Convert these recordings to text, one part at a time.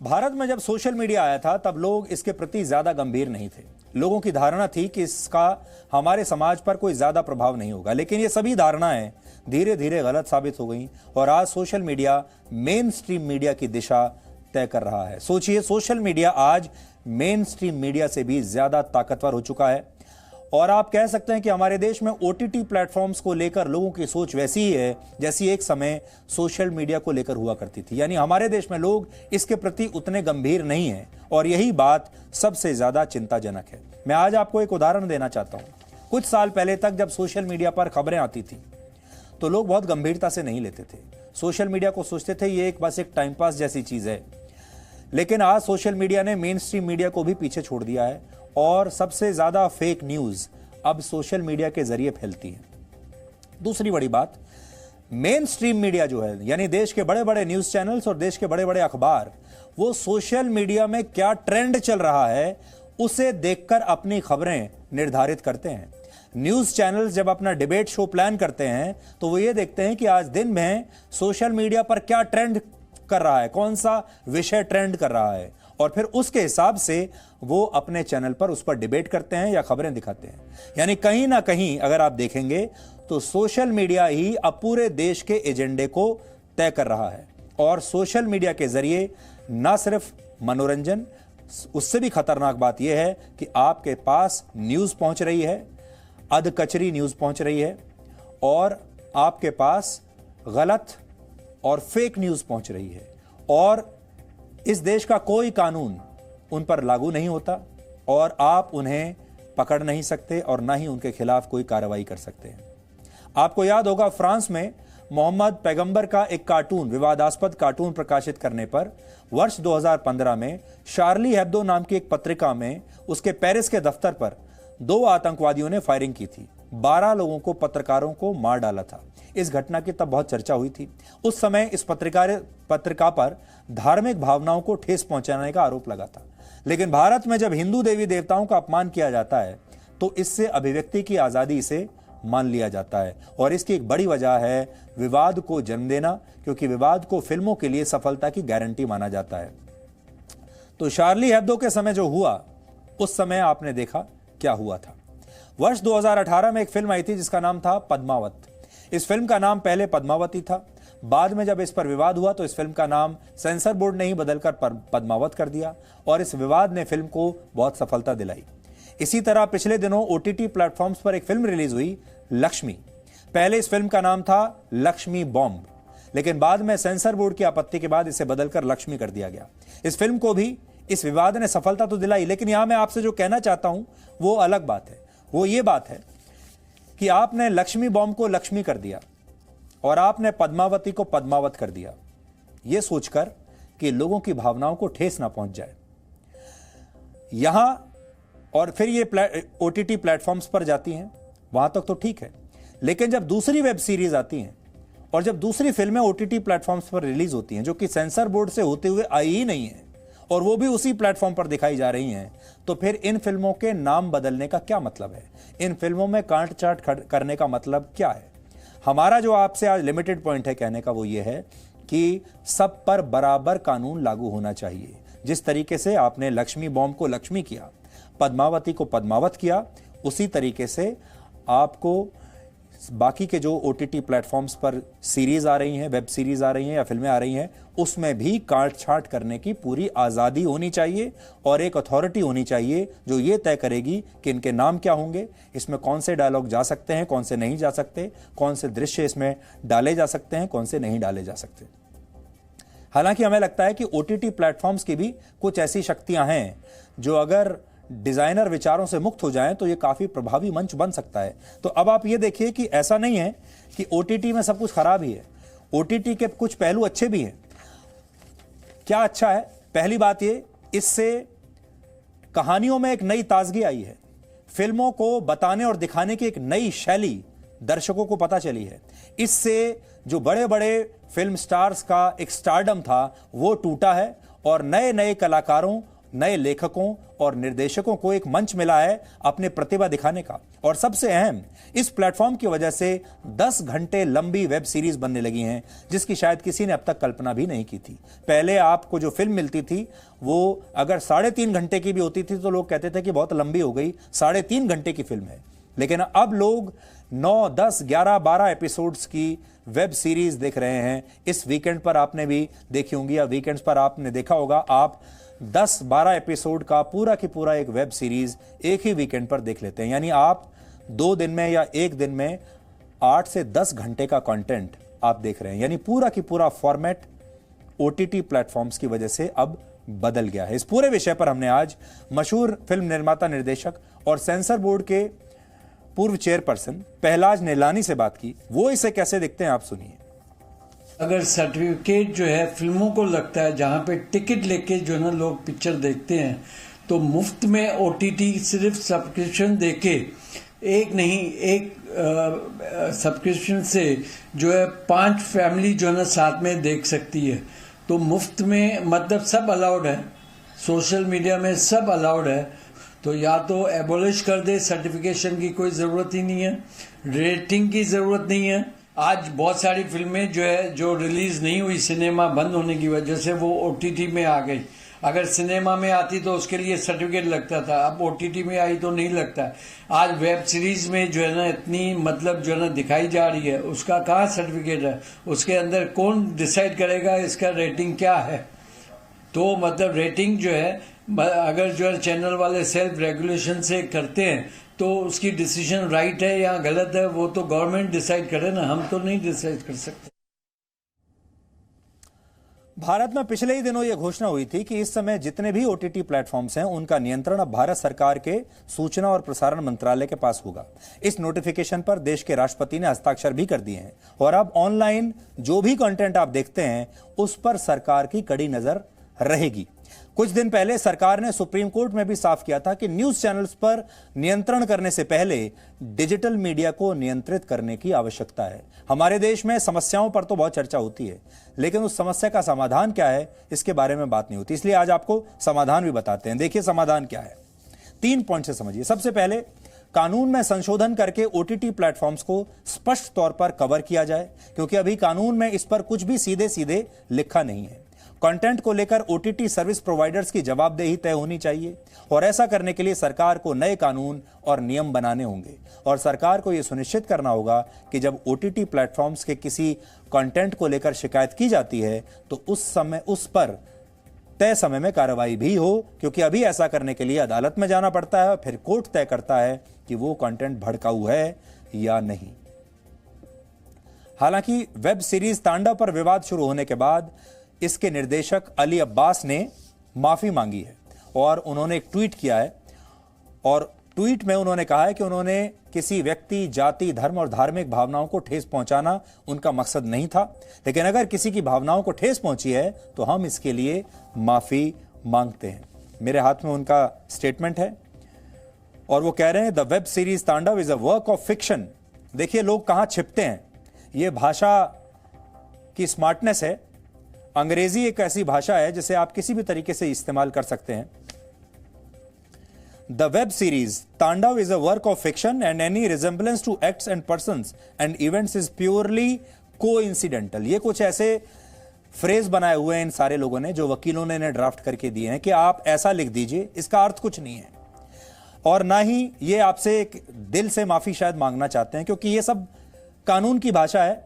भारत में जब social media आया था तब लोग इसके प्रति ज्यादा गंभीर नहीं थे। लोगों की धारणा थी कि इसका हमारे समाज पर कोई ज्यादा प्रभाव नहीं होगा, लेकिन ये सभी धारणाएं धीरे धीरे गलत साबित हो गई और आज social media main stream media की दिशा तय कर रहा है। सोचिए, सोशल मीडिया आज मेन स्ट्रीम मीडिया से भी ज्यादा ताकतवर हो चुका है और आप कह सकते हैं कि हमारे देश में ओटीटी प्लेटफॉर्म्स को लेकर लोगों की सोच वैसी ही है जैसी एक समय सोशल मीडिया को लेकर हुआ करती थी। यानी हमारे देश में लोग इसके प्रति उतने गंभीर नहीं हैं और यही बात सबसे ज्यादा चिंताजनक है। मैं आज आपको एक उदाहरण देना चाहता हूं। कुछ साल पहले तक जब सोशल मीडिया पर खबरें आती थी तो लोग बहुत गंभीरता से नहीं लेते थे। सोशल मीडिया को सोचते थे ये बस एक टाइम पास जैसी चीज है, लेकिन आज सोशल मीडिया ने मेन स्ट्रीम मीडिया को भी पीछे छोड़ दिया है और सबसे ज्यादा फेक न्यूज अब सोशल मीडिया के जरिए फैलती है। दूसरी बड़ी बात, मेन स्ट्रीम मीडिया जो है यानी देश के बड़े बड़े न्यूज चैनल्स और देश के बड़े बड़े अखबार, वो सोशल मीडिया में क्या ट्रेंड चल रहा है उसे देखकर अपनी खबरें निर्धारित करते हैं। न्यूज चैनल्स जब अपना डिबेट शो प्लान करते हैं तो वो ये देखते हैं कि आज दिन में सोशल मीडिया पर क्या ट्रेंड कर रहा है, कौन सा विषय ट्रेंड कर रहा है, और फिर उसके हिसाब से वो अपने चैनल पर उस पर डिबेट करते हैं या खबरें दिखाते हैं। यानी कहीं ना कहीं अगर आप देखेंगे तो सोशल मीडिया ही अब पूरे देश के एजेंडे को तय कर रहा है और सोशल मीडिया के जरिए न सिर्फ मनोरंजन, उससे भी खतरनाक बात यह है कि आपके पास न्यूज पहुंच रही है, अधकचरी न्यूज पहुंच रही है और आपके पास गलत और फेक न्यूज पहुंच रही है और इस देश का कोई कानून उन पर लागू नहीं होता और आप उन्हें पकड़ नहीं सकते और ना ही उनके खिलाफ कोई कार्रवाई कर सकते हैं। आपको याद होगा, फ्रांस में मोहम्मद पैगंबर का एक कार्टून, विवादास्पद कार्टून प्रकाशित करने पर वर्ष 2015 में शार्ली हेब्दो नाम की एक पत्रिका में उसके पेरिस के दफ्तर पर 2 आतंकवादियों ने फायरिंग की थी। 12 लोगों को, पत्रकारों को मार डाला था। इस घटना की तब बहुत चर्चा हुई थी। उस समय इस पत्रिका पर धार्मिक भावनाओं को ठेस पहुंचाने का आरोप लगा था। लेकिन भारत में जब हिंदू देवी देवताओं का अपमान किया जाता है तो इससे अभिव्यक्ति की आजादी से मान लिया जाता है और इसकी एक बड़ी वजह है विवाद को जन्म देना, क्योंकि विवाद को फिल्मों के लिए सफलता की गारंटी माना जाता है। तो शार्ली हेब्दो के समय जो हुआ, उस समय आपने देखा क्या हुआ था। वर्ष 2018 में एक फिल्म आई थी जिसका नाम था पद्मावत। इस फिल्म का नाम पहले पद्मावती था, बाद में जब इस पर विवाद हुआ तो इस फिल्म का नाम सेंसर बोर्ड ने ही बदलकर पद्मावत कर दिया और इस विवाद ने फिल्म को बहुत सफलता दिलाई। इसी तरह पिछले दिनों ओटीटी प्लेटफॉर्म्स पर एक फिल्म रिलीज हुई, लक्ष्मी। पहले इस फिल्म का नाम था लक्ष्मी बॉम्ब, लेकिन बाद में सेंसर बोर्ड की आपत्ति के बाद इसे बदलकर लक्ष्मी कर दिया गया। इस फिल्म को भी इस विवाद ने सफलता तो दिलाई, लेकिन यहां मैं आपसे जो कहना चाहता हूं वो अलग बात है। वो ये बात है कि आपने लक्ष्मी बॉम्ब को लक्ष्मी कर दिया और आपने पद्मावती को पद्मावत कर दिया, यह सोचकर कि लोगों की भावनाओं को ठेस ना पहुंच जाए। यहां और फिर ये ओटीटी प्लेटफॉर्म्स पर जाती हैं, वहां तक तो ठीक है, लेकिन जब दूसरी वेब सीरीज आती हैं और जब दूसरी फिल्में ओटीटी प्लेटफॉर्म्स पर रिलीज होती हैं जो कि सेंसर बोर्ड से होते हुए आई ही नहीं है और वो भी उसी प्लेटफॉर्म पर दिखाई जा रही हैं, तो फिर इन फिल्मों के नाम बदलने का क्या मतलब है? इन फिल्मों में कांट चाट करने का मतलब क्या है? हमारा जो आपसे आज लिमिटेड पॉइंट है कहने का, वो ये है कि सब पर बराबर कानून लागू होना चाहिए। जिस तरीके से आपने लक्ष्मी बॉम्ब को लक्ष्मी किया, पद्मावती को पद्मावत किया, उसी तरीके से आपको बाकी के जो ओटीटी प्लेटफॉर्म्स पर सीरीज आ रही हैं, वेब सीरीज आ रही हैं या फिल्में आ रही हैं, उसमें भी काट छाट करने की पूरी आज़ादी होनी चाहिए और एक अथॉरिटी होनी चाहिए जो ये तय करेगी कि इनके नाम क्या होंगे, इसमें कौन से डायलॉग जा सकते हैं, कौन से नहीं जा सकते, कौन से दृश्य इसमें डाले जा सकते हैं, कौन से नहीं डाले जा सकते। हालांकि हमें लगता है कि ओटीटी प्लेटफॉर्म्स की भी कुछ ऐसी शक्तियां हैं जो अगर डिजाइनर विचारों से मुक्त हो जाएं तो ये काफी प्रभावी मंच बन सकता है। तो अब आप ये देखिए कि ऐसा नहीं है कि ओटीटी में सब कुछ खराब ही है, ओटीटी के कुछ पहलू अच्छे भी हैं। क्या अच्छा है? पहली बात ये, इससे कहानियों में एक नई ताजगी आई है, फिल्मों को बताने और दिखाने की एक नई शैली दर्शकों को पता चली है। इससे जो बड़े बड़े फिल्म स्टार्स का एक स्टारडम था वो टूटा है और नए नए कलाकारों नए लेखकों और निर्देशकों को एक मंच मिला है अपने प्रतिभा दिखाने का। और सबसे अहम, इस प्लेटफॉर्म की वजह से 10 घंटे लंबी वेब सीरीज बनने लगी हैं, जिसकी शायद किसी ने अब तक कल्पना भी नहीं की थी। पहले आपको जो फिल्म मिलती थी वो अगर 3.5 घंटे की भी होती थी तो लोग कहते थे कि बहुत लंबी हो गई, 3.5 घंटे की फिल्म है। लेकिन अब लोग 9, 10, 11, 12 एपिसोड्स की वेब सीरीज देख रहे हैं। इस वीकेंड पर आपने भी देखी होंगी या वीकेंड्स पर आपने देखा होगा, आप 10-12 एपिसोड का पूरा की पूरा एक वेब सीरीज एक ही वीकेंड पर देख लेते हैं। यानी आप 2 दिन में या 1 दिन में 8 से 10 घंटे का कंटेंट आप देख रहे हैं। यानी पूरा की पूरा फॉर्मेट ओटीटी प्लेटफॉर्म्स की वजह से अब बदल गया है। इस पूरे विषय पर हमने आज मशहूर फिल्म निर्माता, निर्देशक और सेंसर बोर्ड के पूर्व चेयरपर्सन पहलाज नेलानी से बात की। वो इसे कैसे देखते हैं, आप सुनिए। अगर सर्टिफिकेट जो है फिल्मों को लगता है, जहां पे टिकट लेके जो ना लोग पिक्चर देखते हैं, तो मुफ्त में ओटीटी सिर्फ सब्सक्रिप्शन देके एक सब्सक्रिप्शन से जो है 5 फैमिली जो है ना साथ में देख सकती है। तो मुफ्त में मतलब सब अलाउड है, सोशल मीडिया में सब अलाउड है। तो या तो एबोलिश कर दे, सर्टिफिकेशन की कोई जरूरत ही नहीं है, रेटिंग की जरूरत नहीं है। आज बहुत सारी फिल्में जो है जो रिलीज नहीं हुई सिनेमा बंद होने की वजह से, वो ओटीटी में आ गई। अगर सिनेमा में आती तो उसके लिए सर्टिफिकेट लगता था, अब ओटीटी में आई तो नहीं लगता। आज वेब सीरीज में जो है ना इतनी मतलब जो है ना दिखाई जा रही है, उसका कहाँ सर्टिफिकेट है? उसके अंदर कौन डिसाइड करेगा इसका रेटिंग क्या है? तो मतलब रेटिंग जो है अगर जो है चैनल वाले सेल्फ रेगुलेशन से करते हैं तो उसकी डिसीजन राइट है या गलत है, वो तो गवर्नमेंट डिसाइड करे ना, हम तो नहीं डिसाइड कर सकते। भारत में पिछले ही दिनों यह घोषणा हुई थी कि इस समय जितने भी ओटीटी प्लेटफॉर्म्स हैं उनका नियंत्रण अब भारत सरकार के सूचना और प्रसारण मंत्रालय के पास होगा। इस नोटिफिकेशन पर देश के राष्ट्रपति ने हस्ताक्षर भी कर दिए हैं और अब ऑनलाइन जो भी कंटेंट आप देखते हैं उस पर सरकार की कड़ी नजर रहेगी। कुछ दिन पहले सरकार ने सुप्रीम कोर्ट में भी साफ किया था कि न्यूज चैनल्स पर नियंत्रण करने से पहले डिजिटल मीडिया को नियंत्रित करने की आवश्यकता है। हमारे देश में समस्याओं पर तो बहुत चर्चा होती है, लेकिन उस समस्या का समाधान क्या है इसके बारे में बात नहीं होती। इसलिए आज आपको समाधान भी बताते हैं। देखिए समाधान क्या है, 3 पॉइंट से समझिए। सबसे पहले, कानून में संशोधन करके ओटीटी प्लेटफॉर्म्स को स्पष्ट तौर पर कवर किया जाए, क्योंकि अभी कानून में इस पर कुछ भी सीधे सीधे लिखा नहीं है। कंटेंट को लेकर ओटीटी सर्विस प्रोवाइडर्स की जवाबदेही तय होनी चाहिए और ऐसा करने के लिए सरकार को नए कानून और नियम बनाने होंगे और सरकार को यह सुनिश्चित करना होगा कि जब ओटीटी प्लेटफॉर्म्स के किसी कंटेंट को लेकर शिकायत की जाती है तो उस पर तय समय में कार्रवाई भी हो, क्योंकि अभी ऐसा करने के लिए अदालत में जाना पड़ता है और फिर कोर्ट तय करता है कि वो कंटेंट भड़काऊ है या नहीं। हालांकि वेब सीरीज तांडव पर विवाद शुरू होने के बाद इसके निर्देशक अली अब्बास ने माफी मांगी है और उन्होंने एक ट्वीट किया है और ट्वीट में उन्होंने कहा है कि उन्होंने किसी व्यक्ति, जाति, धर्म और धार्मिक भावनाओं को ठेस पहुंचाना उनका मकसद नहीं था, लेकिन अगर किसी की भावनाओं को ठेस पहुंची है तो हम इसके लिए माफी मांगते हैं। मेरे हाथ में उनका स्टेटमेंट है और वो कह रहे हैं, the web series Tandav is a work of fiction. देखिए लोग कहां छिपते हैं, यह भाषा की स्मार्टनेस है। अंग्रेजी एक ऐसी भाषा है जिसे आप किसी भी तरीके से इस्तेमाल कर सकते हैं। The web series Tandav is a work of fiction and any resemblance to acts and persons and events is purely coincidental. ये कुछ ऐसे फ्रेज बनाए हुए हैं इन सारे लोगों ने, जो वकीलों ने ड्राफ्ट करके दिए हैं कि आप ऐसा लिख दीजिए, इसका अर्थ कुछ नहीं है और ना ही ये आपसे एक दिल से माफी शायद मांगना चाहते हैं, क्योंकि ये सब कानून की भाषा है।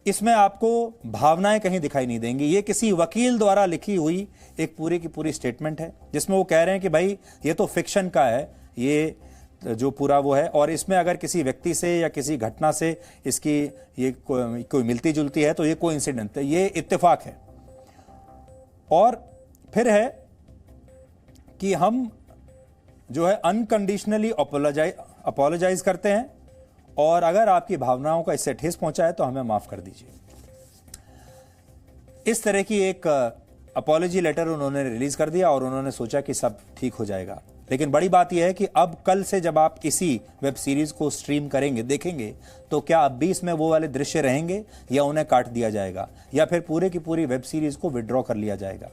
इसमें आपको भावनाएं कहीं दिखाई नहीं देंगी। ये किसी वकील द्वारा लिखी हुई एक पूरी की पूरी स्टेटमेंट है जिसमें वो कह रहे हैं कि भाई ये तो फिक्शन का है, ये जो पूरा वो है, और इसमें अगर किसी व्यक्ति से या किसी घटना से इसकी ये कोई मिलती जुलती है तो ये कोइंसिडेंट है, ये इत्तेफाक है। और फिर है कि हम जो है अनकंडीशनली अपोलोजाइज करते हैं और अगर आपकी भावनाओं का इससे ठेस पहुंचा है तो हमें माफ कर दीजिए। इस तरह की एक अपॉलॉजी लेटर उन्होंने रिलीज कर दिया और उन्होंने सोचा कि सब ठीक हो जाएगा। लेकिन बड़ी बात यह है कि अब कल से जब आप इसी वेब सीरीज को स्ट्रीम करेंगे, देखेंगे, तो क्या अब भी इसमें वो वाले दृश्य रहेंगे या उन्हें काट दिया जाएगा या फिर पूरे की पूरी वेब सीरीज को विड्रॉ कर लिया जाएगा।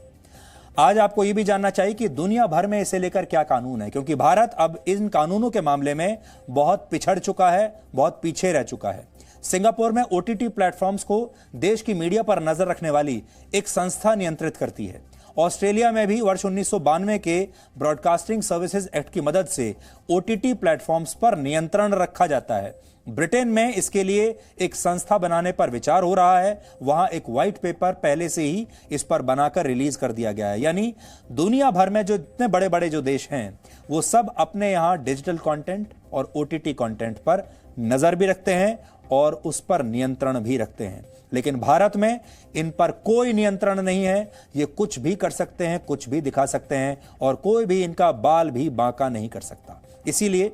आज आपको यह भी जानना चाहिए कि दुनिया भर में इसे लेकर क्या कानून है, क्योंकि भारत अब इन कानूनों के मामले में बहुत पिछड़ चुका है, बहुत पीछे रह चुका है। सिंगापुर में ओटीटी प्लेटफॉर्म्स को देश की मीडिया पर नजर रखने वाली एक संस्था नियंत्रित करती है। ऑस्ट्रेलिया में भी वर्ष 1992 के ब्रॉडकास्टिंग सर्विसेज एक्ट की मदद से ओटीटी प्लेटफॉर्म्स पर नियंत्रण रखा जाता है। ब्रिटेन में इसके लिए एक संस्था बनाने पर विचार हो रहा है। वहां एक व्हाइट पेपर पहले से ही इस पर बनाकर रिलीज कर दिया गया है। यानी दुनिया भर में जो इतने बड़े बड़े जो देश हैं वो सब अपने यहां डिजिटल कंटेंट और ओटीटी कंटेंट पर नजर भी रखते हैं और उस पर नियंत्रण भी रखते हैं। लेकिन भारत में इन पर कोई नियंत्रण नहीं है। ये कुछ भी कर सकते हैं, कुछ भी दिखा सकते हैं और कोई भी इनका बाल भी बांका नहीं कर सकता। इसीलिए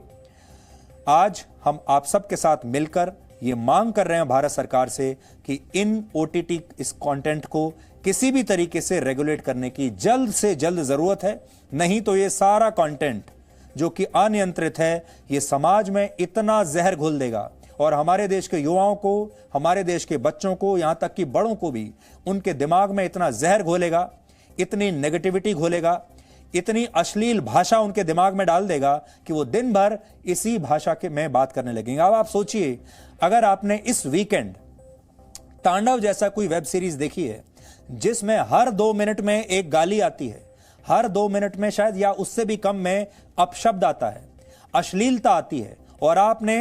आज हम आप सबके साथ मिलकर ये मांग कर रहे हैं भारत सरकार से कि इन ओटीटी इस कंटेंट को किसी भी तरीके से रेगुलेट करने की जल्द से जल्द जरूरत है। नहीं तो ये सारा कंटेंट जो कि अनियंत्रित है ये समाज में इतना जहर घोल देगा और हमारे देश के युवाओं को, हमारे देश के बच्चों को, यहां तक कि बड़ों को भी उनके दिमाग में इतना जहर घोलेगा, इतनी नेगेटिविटी घोलेगा, इतनी अश्लील भाषा उनके दिमाग में डाल देगा कि वो दिन भर इसी भाषा के में बात करने लगेंगे। अब आप सोचिए, अगर आपने इस वीकेंड तांडव जैसा कोई वेब सीरीज देखी है जिसमें हर 2 मिनट में एक गाली आती है, हर 2 मिनट में शायद या उससे भी कम में अपशब्द आता है, अश्लीलता आती है, और आपने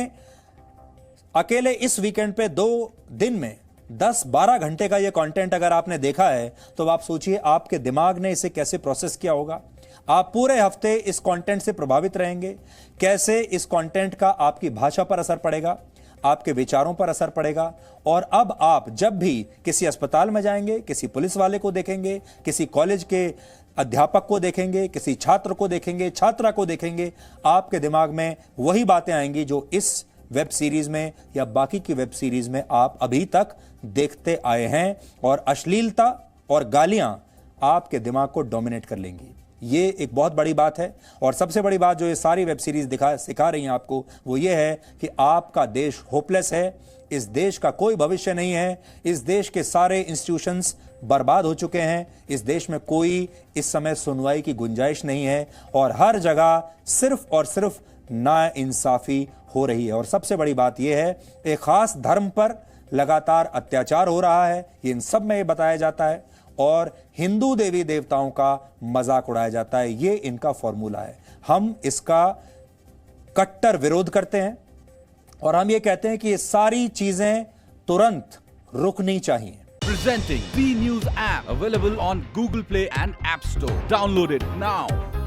अकेले इस वीकेंड पे 2 दिन में 10-12 घंटे का ये कंटेंट अगर आपने देखा है, तो आप सोचिए आपके दिमाग ने इसे कैसे प्रोसेस किया होगा। आप पूरे हफ्ते इस कंटेंट से प्रभावित रहेंगे। कैसे इस कंटेंट का आपकी भाषा पर असर पड़ेगा, आपके विचारों पर असर पड़ेगा। और अब आप जब भी किसी अस्पताल में जाएंगे, किसी पुलिस वाले को देखेंगे, किसी कॉलेज के अध्यापक को देखेंगे, किसी छात्र को देखेंगे, छात्रा को देखेंगे, आपके दिमाग में वही बातें आएंगी जो इस वेब सीरीज में या बाकी की वेब सीरीज में आप अभी तक देखते आए हैं। और अश्लीलता और गालियां आपके दिमाग को डोमिनेट कर लेंगी। ये एक बहुत बड़ी बात है। और सबसे बड़ी बात जो ये सारी वेब सीरीज सिखा रही हैं आपको, वो ये है कि आपका देश होपलेस है। इस देश का कोई भविष्य नहीं है। इस देश के सारे इंस्टीट्यूशंस बर्बाद हो चुके हैं। इस देश में कोई इस समय सुनवाई की गुंजाइश नहीं है और हर जगह सिर्फ और सिर्फ नाइंसाफी हो रही है। और सबसे बड़ी बात यह है, एक खास धर्म पर लगातार अत्याचार हो रहा है। ये इन सब में ये बताया जाता है और हिंदू देवी देवताओं का मजाक उड़ाया जाता है। ये इनका फॉर्मूला है। हम इसका कट्टर विरोध करते हैं और हम ये कहते हैं कि ये सारी चीजें तुरंत रुकनी चाहिए। Presenting B News app available on Google Play and App Store. Download it now.